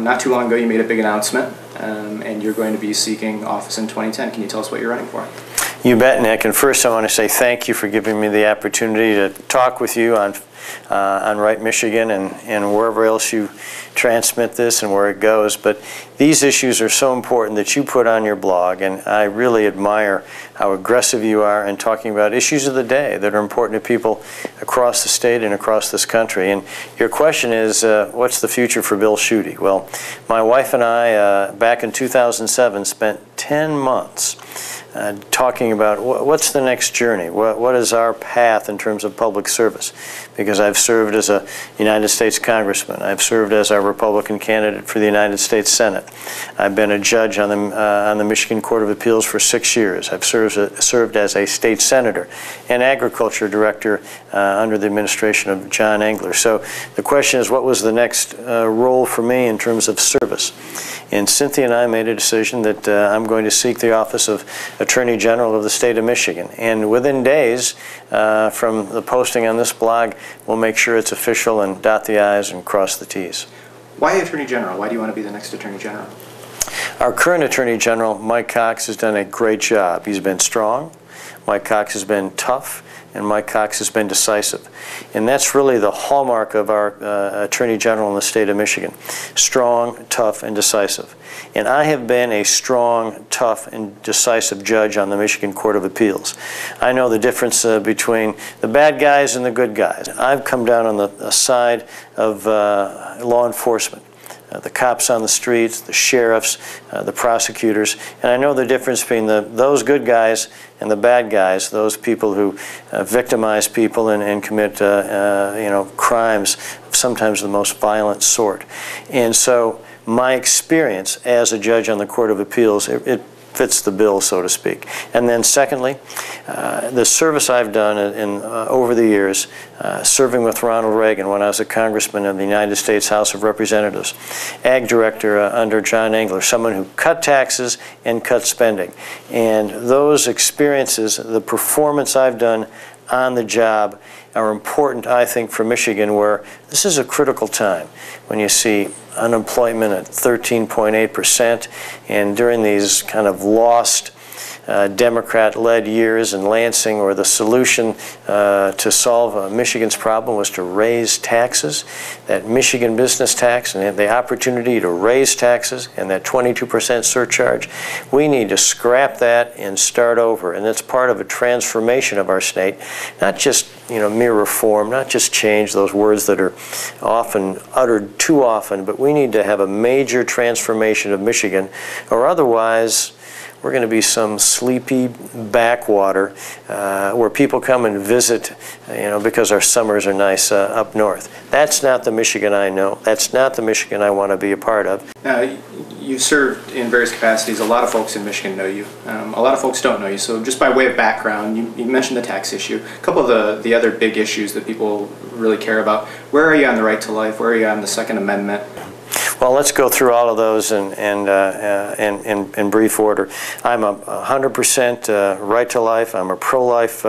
Not too long ago you made a big announcement and you're going to be seeking office in 2010. Can you tell us what you're running for? You bet, Nick. And first I want to say thank you for giving me the opportunity to talk with you on Right Michigan and wherever else you transmit this and where it goes. But these issues are so important that you put on your blog, and I really admire how aggressive you are in talking about issues of the day that are important to people across the state and across this country. And your question is, what's the future for Bill Schuette? Well, my wife and I, back in 2007, spent 10 months talking about what's the next journey, what is our path in terms of public service, because I've served as a United States Congressman, I've served as our Republican candidate for the United States Senate, I've been a judge on the Michigan Court of Appeals for 6 years, I've served as a state senator and agriculture director under the administration of John Engler. So the question is, what was the next role for me in terms of service? And Cynthia and I made a decision that I'm going to seek the office of Attorney General of the state of Michigan. And within days from the posting on this blog, we'll make sure it's official and dot the I's and cross the T's. Why Attorney General? Why do you want to be the next Attorney General? Our current Attorney General, Mike Cox, has done a great job. He's been strong. Mike Cox has been tough. And Mike Cox has been decisive. And that's really the hallmark of our Attorney General in the state of Michigan. Strong, tough, and decisive. And I have been a strong, tough, and decisive judge on the Michigan Court of Appeals. I know the difference between the bad guys and the good guys. I've come down on the side of law enforcement. The cops on the streets, the sheriffs, the prosecutors, and I know the difference between those good guys and the bad guys, those people who victimize people and commit crimes of sometimes the most violent sort. And so my experience as a judge on the Court of Appeals, it fits the bill, so to speak. And then secondly, the service I've done over the years, serving with Ronald Reagan when I was a congressman in the United States House of Representatives, ag director under John Engler, someone who cut taxes and cut spending. And those experiences, the performance I've done on the job, are important, I think, for Michigan, where this is a critical time when you see unemployment at 13.8%, and during these kind of lost Democrat-led years in Lansing, where the solution to solve Michigan's problem was to raise taxes, that Michigan business tax and the opportunity to raise taxes and that 22% surcharge, we need to scrap that and start over. And it's part of a transformation of our state, not just mere reform, not just change, those words that are often uttered too often, but we need to have a major transformation of Michigan, or otherwise we're going to be some sleepy backwater where people come and visit, because our summers are nice up north. That's not the Michigan I know. That's not the Michigan I want to be a part of. You've served in various capacities. A lot of folks in Michigan know you. A lot of folks don't know you. So just by way of background, you mentioned the tax issue. A couple of the other big issues that people really care about. Where are you on the right to life? Where are you on the Second Amendment? Well, let's go through all of those in brief order. I'm a 100% right to life. I'm a pro-life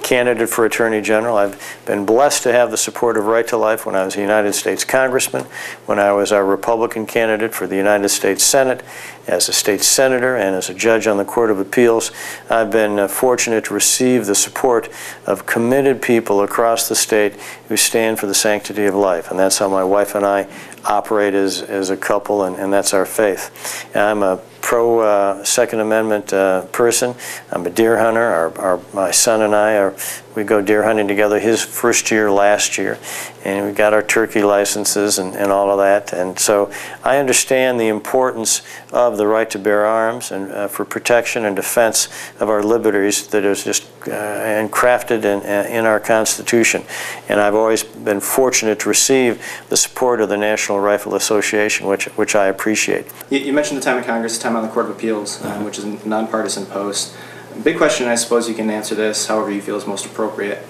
candidate for Attorney General. I've been blessed to have the support of Right to Life when I was a United States Congressman, when I was our Republican candidate for the United States Senate, as a state senator, and as a judge on the Court of Appeals. I've been fortunate to receive the support of committed people across the state who stand for the sanctity of life, and that's how my wife and I operate as a couple, and that's our faith. I'm a pro-Second Amendment person. I'm a deer hunter. My son and I, we go deer hunting together his first year last year, and we got our turkey licenses and all of that. And so I understand the importance of the right to bear arms and for protection and defense of our liberties that is just crafted in our Constitution. And I've always been fortunate to receive the support of the National Rifle Association, which I appreciate. You mentioned the time in Congress, the time on the Court of Appeals, which is a nonpartisan post. Big question, I suppose you can answer this however you feel is most appropriate,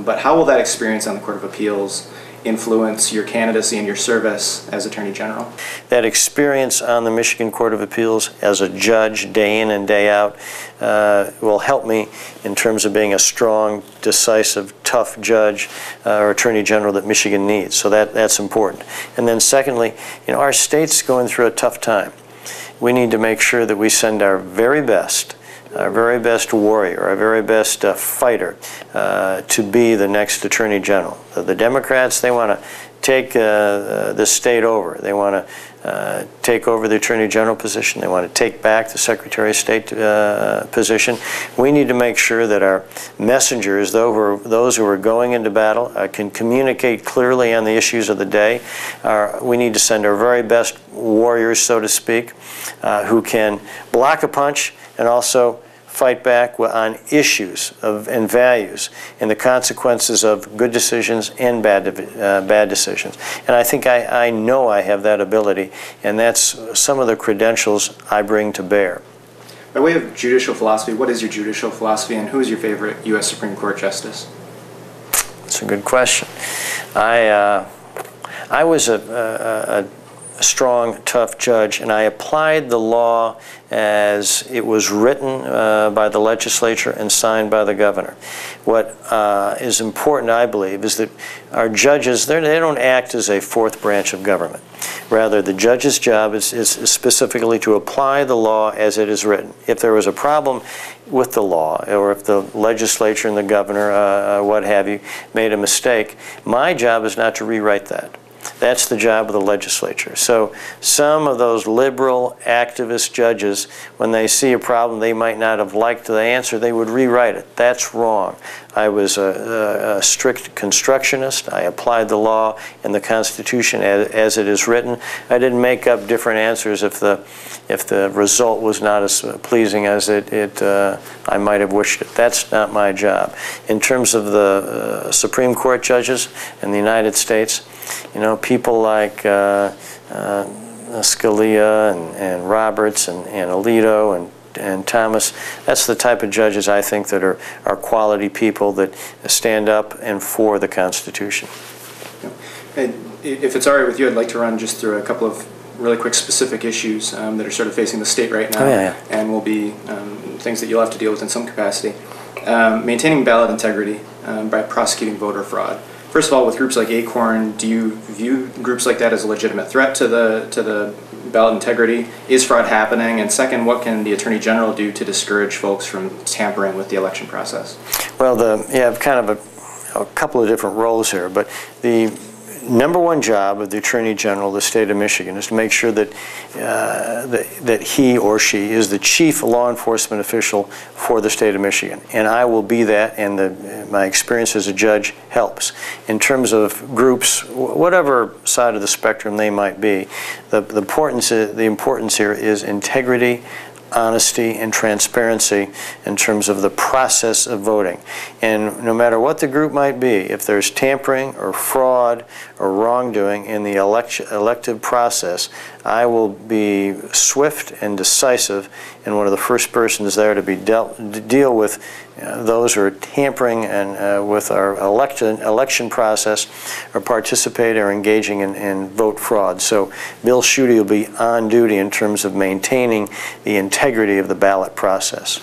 but how will that experience on the Court of Appeals influence your candidacy and your service as Attorney General? That experience on the Michigan Court of Appeals as a judge day in and day out will help me in terms of being a strong, decisive, tough judge or Attorney General that Michigan needs. So that's important. And then secondly, our state's going through a tough time. We need to make sure that we send our very best warrior, our very best fighter to be the next Attorney General. The Democrats, they want to take this state over. They want to take over the Attorney General position. They want to take back the Secretary of State position. We need to make sure that our messengers, those who are going into battle, can communicate clearly on the issues of the day. We need to send our very best warriors, so to speak, who can block a punch and also fight back on issues and values and the consequences of good decisions and bad decisions. And I think I know I have that ability, and that's some of the credentials I bring to bear. By way of judicial philosophy, what is your judicial philosophy, and who is your favorite U.S. Supreme Court justice? That's a good question. I was a strong, tough judge, and I applied the law as it was written by the legislature and signed by the governor. What is important, I believe, is that our judges, they don't act as a fourth branch of government. Rather, the judge's job is specifically to apply the law as it is written. If there was a problem with the law, or if the legislature and the governor, what have you, made a mistake, my job is not to rewrite that. That's the job of the legislature. So some of those liberal activist judges, when they see a problem they might not have liked the answer, they would rewrite it. That's wrong. I was a strict constructionist. I applied the law and the Constitution as it is written. I didn't make up different answers if the result was not as pleasing as I might have wished it. That's not my job. In terms of the Supreme Court judges in the United States, people like Scalia and Roberts and Alito and Thomas, that's the type of judges I think that are quality people that stand up and for the Constitution. And if it's all right with you, I'd like to run just through a couple of really quick specific issues that are sort of facing the state right now, and will be things that you'll have to deal with in some capacity. Maintaining ballot integrity by prosecuting voter fraud. First of all, with groups like ACORN, do you view groups like that as a legitimate threat to the ballot integrity? Is fraud happening? And second, what can the Attorney General do to discourage folks from tampering with the election process? Well, you have kind of a couple of different roles here, but the number one job of the Attorney General of the state of Michigan is to make sure that that he or she is the chief law enforcement official for the state of Michigan, and I will be that, and my experience as a judge helps. In terms of groups, whatever side of the spectrum they might be, the importance here is integrity, honesty, and transparency in terms of the process of voting. And no matter what the group might be, if there's tampering or fraud or wrongdoing in the elective process, I will be swift and decisive, and one of the first persons there to deal with those who are tampering and with our election process or participating or engaging in vote fraud. So Bill Schuette will be on duty in terms of maintaining the integrity of the ballot process.